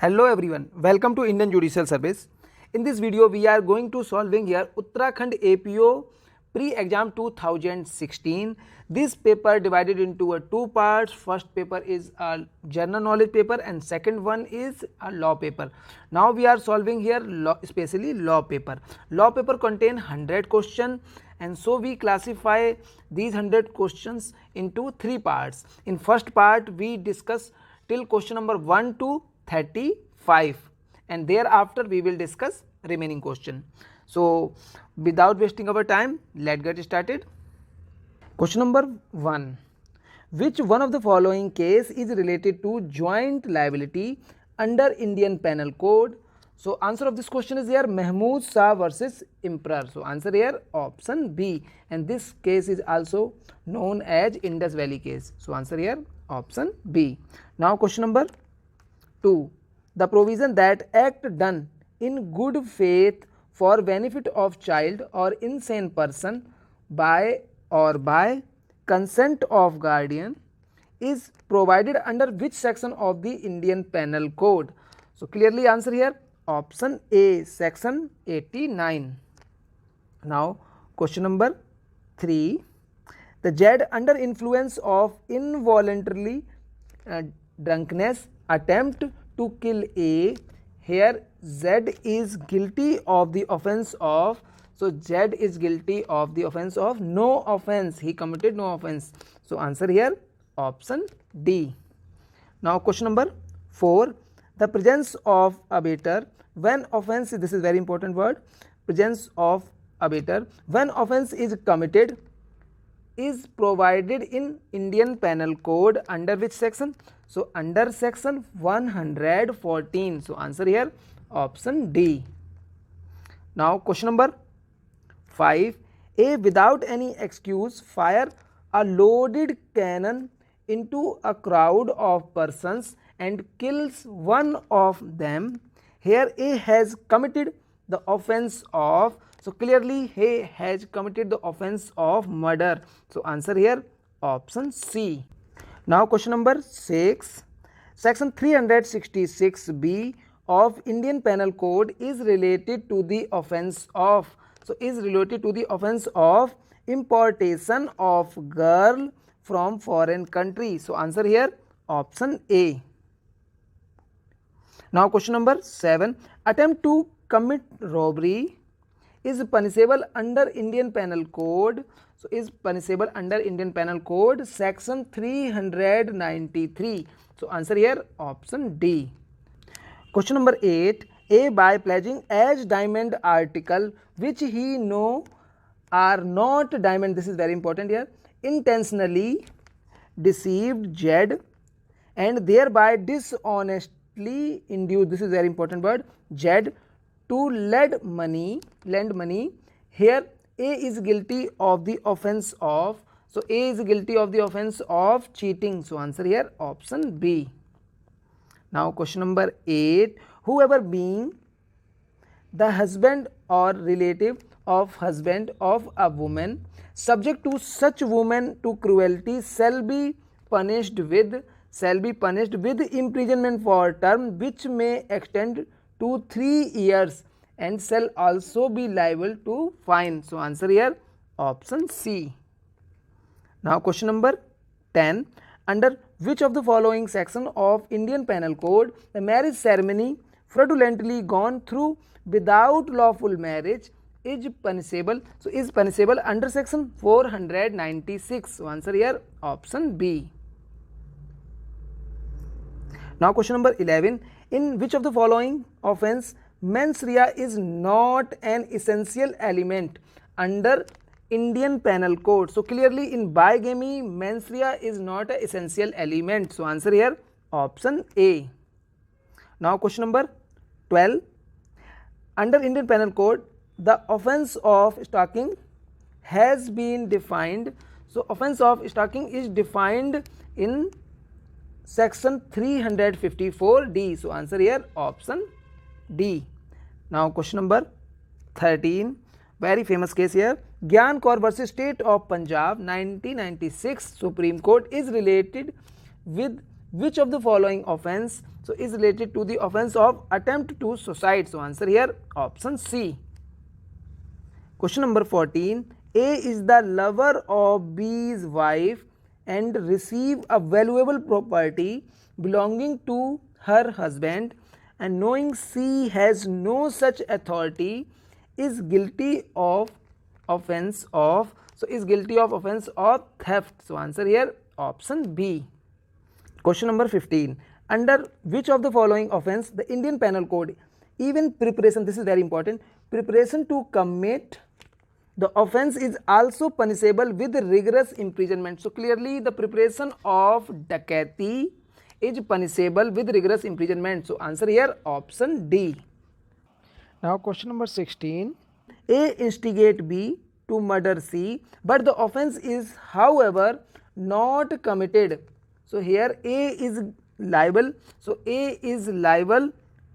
Hello everyone, welcome to Indian Judicial Service. In this video we are going to solving here Uttarakhand APO pre-exam 2016. This paper divided into two parts. First paper is a general knowledge paper and second one is a law paper. Now we are solving here especially law paper. Law paper contain 100 questions and so we classify these 100 questions into three parts. In first part we discuss till question number 1 to 35 and thereafter we will discuss remaining question. So without wasting our time, let's get started. Question number 1. Which one of the following case is related to joint liability under Indian Penal Code? So answer of this question is here Mahmood Shah versus Emperor. So answer here option B, and this case is also known as Indus Valley case. So answer here option B. Now question number 2. The provision that act done in good faith for benefit of child or insane person by consent of guardian is provided under which section of the Indian Penal Code? So clearly answer here option A, section 89. Now question number 3. The Z under influence of involuntarily drunkenness attempt to kill A. Here Z is guilty of the offence of, so Z is guilty of the offence of no offence. He committed no offence. So answer here option D. Now question number 4. The presence of abettor when offence, this is very important word, presence of abettor when offence is committed is provided in Indian Penal Code under which section? So under section 114. So answer here option D. Now question number 5. A without any excuse fire a loaded cannon into a crowd of persons and kills one of them. Here A has committed the offence of, so clearly he has committed the offence of murder. So answer here option C. Now question number 6. Section 366B of Indian Penal Code is related to the offence of, so is related to the offence of importation of girl from foreign country. So answer here option A. Now question number 7. Attempt to commit robbery is punishable under Indian Penal Code. So is punishable under Indian Penal Code section 393. So answer here option D. Question number 8. A by pledging as diamond article which he know are not diamond, this is very important here, intentionally deceived Z and thereby dishonestly induced, this is very important word, Z to lend money. Here A is guilty of the offence of, so A is guilty of the offence of cheating. So answer here option B. Now question number 8. Whoever being the husband or relative of husband of a woman subject to such woman to cruelty shall be punished with imprisonment for term which may extend to 3 years and shall also be liable to fine. So answer here option C. Now question number 10. Under which of the following section of Indian Penal Code the marriage ceremony fraudulently gone through without lawful marriage is punishable? So is punishable under section 496. So answer here option B. Now question number 11. In which of the following offence mens rea is not an essential element under Indian Penal Code? So clearly in bigamy mens rea is not an essential element. So answer here option A. Now question number 12. Under Indian Penal Code the offence of stalking has been defined. So offence of stalking is defined in section 354D. So answer here option D. Now question number 13. Very famous case here. Gyan Kaur versus State of Punjab 1996 Supreme Court is related with which of the following offence? so is related to the offense of attempt to suicide. So answer here option C. Question number 14. A is the lover of B's wife and receive a valuable property belonging to her husband, and knowing C has no such authority is guilty of offense of, so is guilty of offense of theft. So answer here option B. Question number 15. Under which of the following offense the Indian Penal Code, even preparation, this is very important, preparation to commit the offense is also punishable with rigorous imprisonment. So clearly the preparation of dacoity is punishable with rigorous imprisonment. So answer here option D. Now question number 16. A instigate B to murder C, but the offense is however not committed. So here A is liable. So A is liable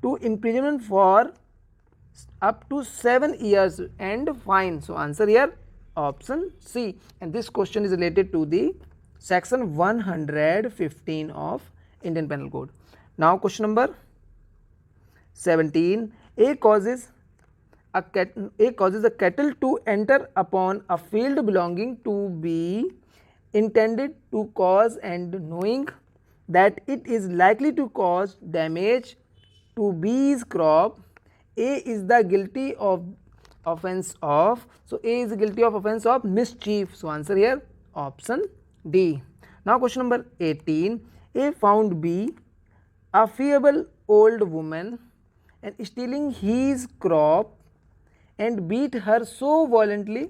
to imprisonment for up to 7 years and fine. So answer here option C, and this question is related to the section 115 of Indian Penal Code. Now question number 17. A causes a cattle to enter upon a field belonging to B, intended to cause and knowing that it is likely to cause damage to B's crop. A is the guilty of offense of, so A is guilty of offense of mischief. So answer here option D. Now question number 18. A found B, a feeble old woman, and stealing his crop and beat her so violently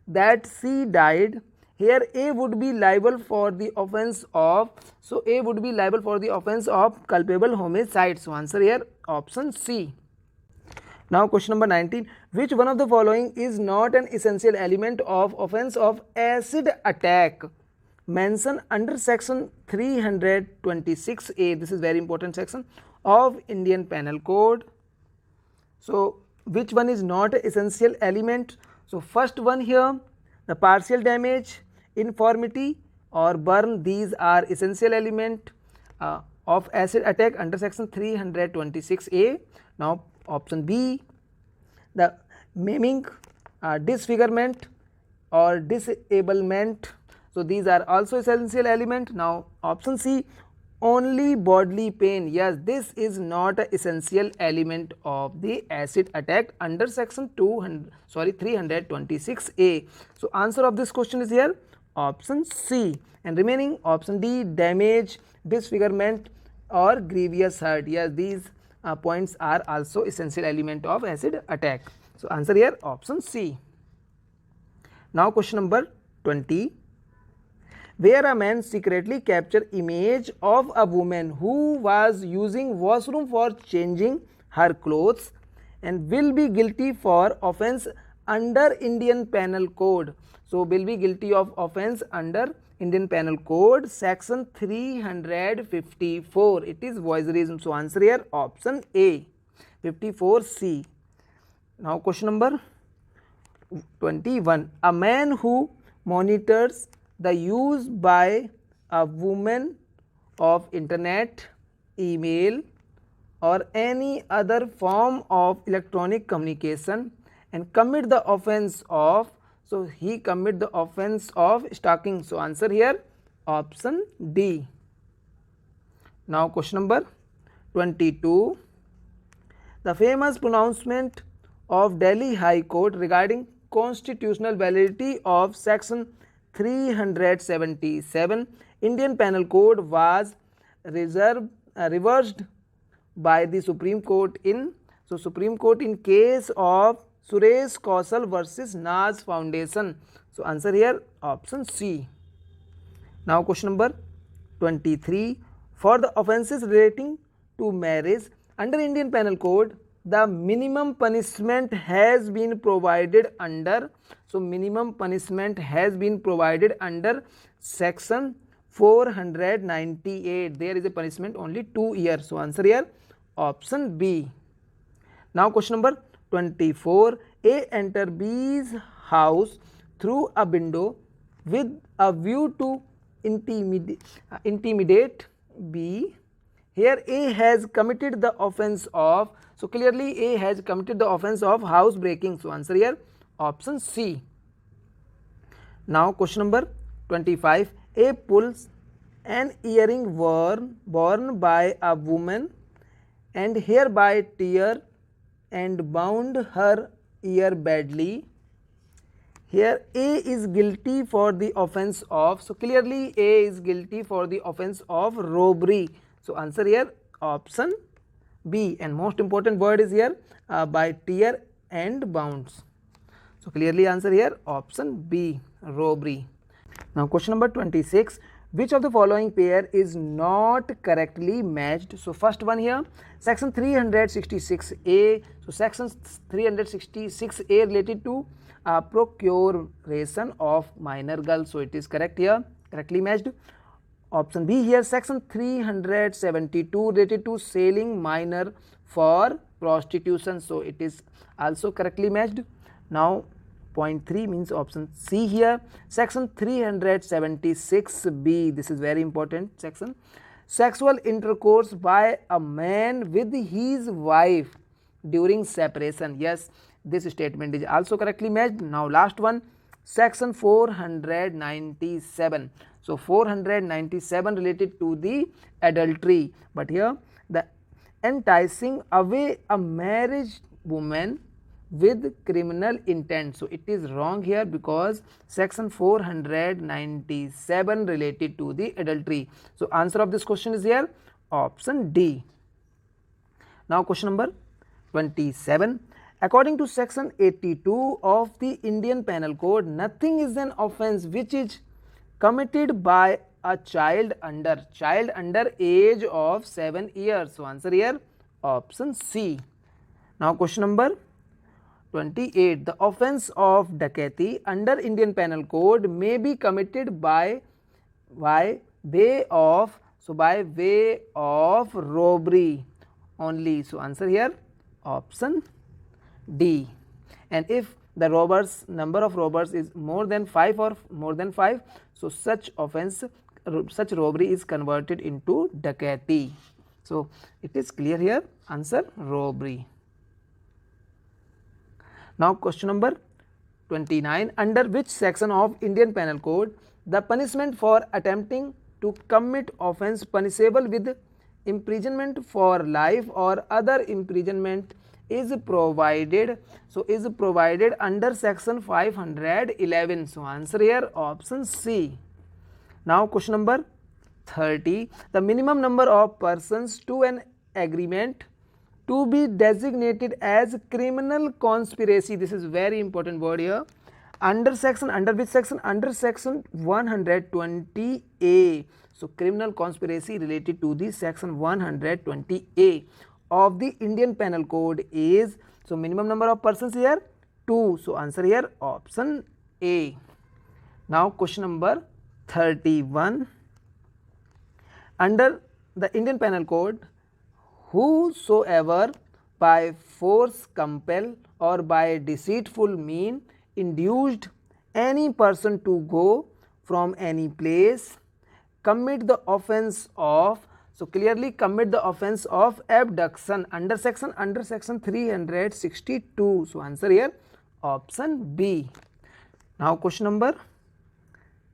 that she died. Here A would be liable for the offense of, so A would be liable for the offense of culpable homicide. So answer here option C. Now question number 19. Which one of the following is not an essential element of offense of acid attack mentioned under section 326A? This is very important section of Indian Penal Code. So which one is not an essential element? So first one here, the partial damage, infirmity or burn, these are essential element of acid attack under section 326A. Now option B, the maiming, disfigurement or disablement, so these are also essential element. Now option C, only bodily pain, yes, this is not an essential element of the acid attack under section 326A. So answer of this question is here option C, and remaining option D, damage, disfigurement or grievous hurt, yes, these points are also essential element of acid attack. So answer here option C. Now question number 20. Where a man secretly captured image of a woman who was using washroom for changing her clothes and will be guilty for offense under Indian Penal Code. So will be guilty of offense under Indian Penal Code section 354. It is voyeurism. So answer here option A, 54C. Now question number 21. A man who monitors the use by a woman of internet, email or any other form of electronic communication and commit the offense of, so he commit the offense of stalking. So answer here option D. Now question number 22. The famous pronouncement of Delhi High Court regarding constitutional validity of section 377 Indian Penal Code was reversed by the Supreme Court in, so Supreme Court in case of Suresh Kaushal versus Naz Foundation. So answer here option C. Now question number 23. For the offences relating to marriage under Indian Penal Code, the minimum punishment has been provided under, so minimum punishment has been provided under section 498. There is a punishment only 2 years. So answer here option B. Now question number 24. A enter B's house through a window with a view to intimidate B. here A has committed the offense of, so clearly A has committed the offense of house breaking. So answer here option C. Now question number 25. A pulls an earring worn by a woman and hereby tear and bound her ear badly. Here A is guilty for the offense of, so clearly A is guilty for the offense of robbery. So answer here option B, and most important word is here by tear and bounds. So clearly answer here option B, robbery. Now question number 26. Which of the following pair is not correctly matched? So first one here, section 366A. So section 366A related to procuration of minor girl. So it is correct here, correctly matched. Option B here, section 372 related to selling minor for prostitution. So it is also correctly matched. Now point 3 means option C here, section 376B. This is very important section. Sexual intercourse by a man with his wife during separation. Yes, this statement is also correctly matched. Now last one, section 497. So 497 related to the adultery, but here the enticing away a married woman with criminal intent. So it is wrong here because section 497 related to the adultery. So answer of this question is here option D. Now question number 27. According to section 82 of the Indian Penal Code, nothing is an offence which is committed by a child under age of 7 years. So answer here option C. Now question number 28. The offence of dacoity under Indian Penal Code may be committed by way of robbery only. So answer here option D. And if the number of robbers is more than 5 or more than 5, so such robbery is converted into dacoity. So it is clear here, answer robbery. Now question number 29. Under which section of Indian Penal Code the punishment for attempting to commit offence punishable with imprisonment for life or other imprisonment is provided? So is provided under section 511. So answer here option C. Now question number 30. The minimum number of persons to an agreement to be designated as criminal conspiracy. This is very important word here. Under which section? Under section 120A. So criminal conspiracy related to the section 120A of the Indian Penal Code is, so minimum number of persons here 2. So answer here option A. Now question number 31. Under the Indian Penal Code, whosoever by force, compel or by deceitful mean induced any person to go from any place commit the offence of, so clearly commit the offence of abduction under section 362. So answer here option B. Now question number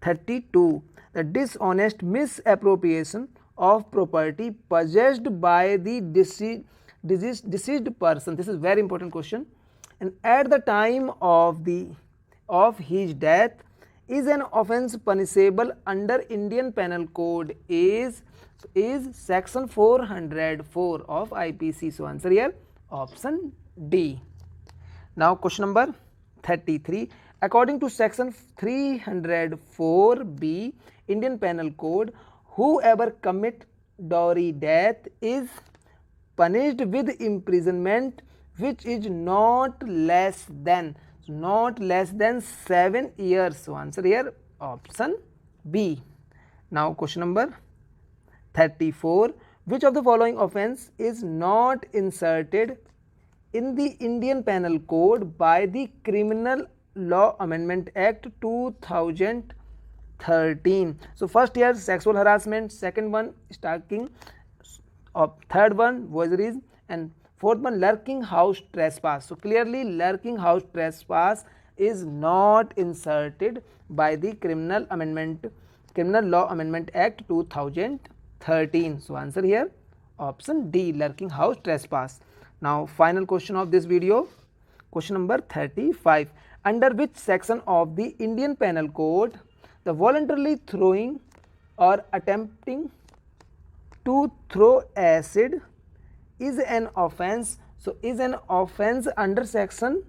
32. The dishonest misappropriation of property possessed by the deceased person. This is very important question. And at the time of his death is an offence punishable under Indian Penal Code is section 404 of IPC. So answer here option D. Now question number 33. According to section 304B Indian Penal Code, whoever commit dowry death is punished with imprisonment which is not less than 7 years. So answer here option B. Now question number 34. Which of the following offence is not inserted in the Indian Penal Code by the Criminal Law Amendment Act 2013? So first here sexual harassment, second one stalking, third one voigeries, and fourth one lurking house trespass. So clearly lurking house trespass is not inserted by the Criminal Law Amendment Act 2013. So answer here option D, lurking house trespass. Now final question of this video, question number 35. Under which section of the Indian Penal Code the voluntarily throwing or attempting to throw acid is an offence? So is an offence under section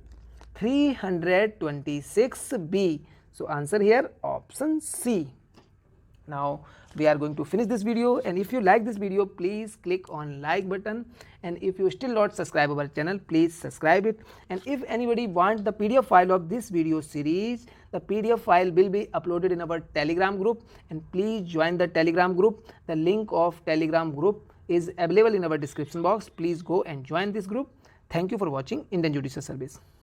326B. So answer here option C. Now we are going to finish this video, and if you like this video, please click on like button, and if you still not subscribe our channel, please subscribe it. And if anybody want the PDF file of this video series, the PDF file will be uploaded in our Telegram group, and please join the Telegram group. The link of Telegram group is available in our description box. Please go and join this group. Thank you for watching Indian Judicial Service.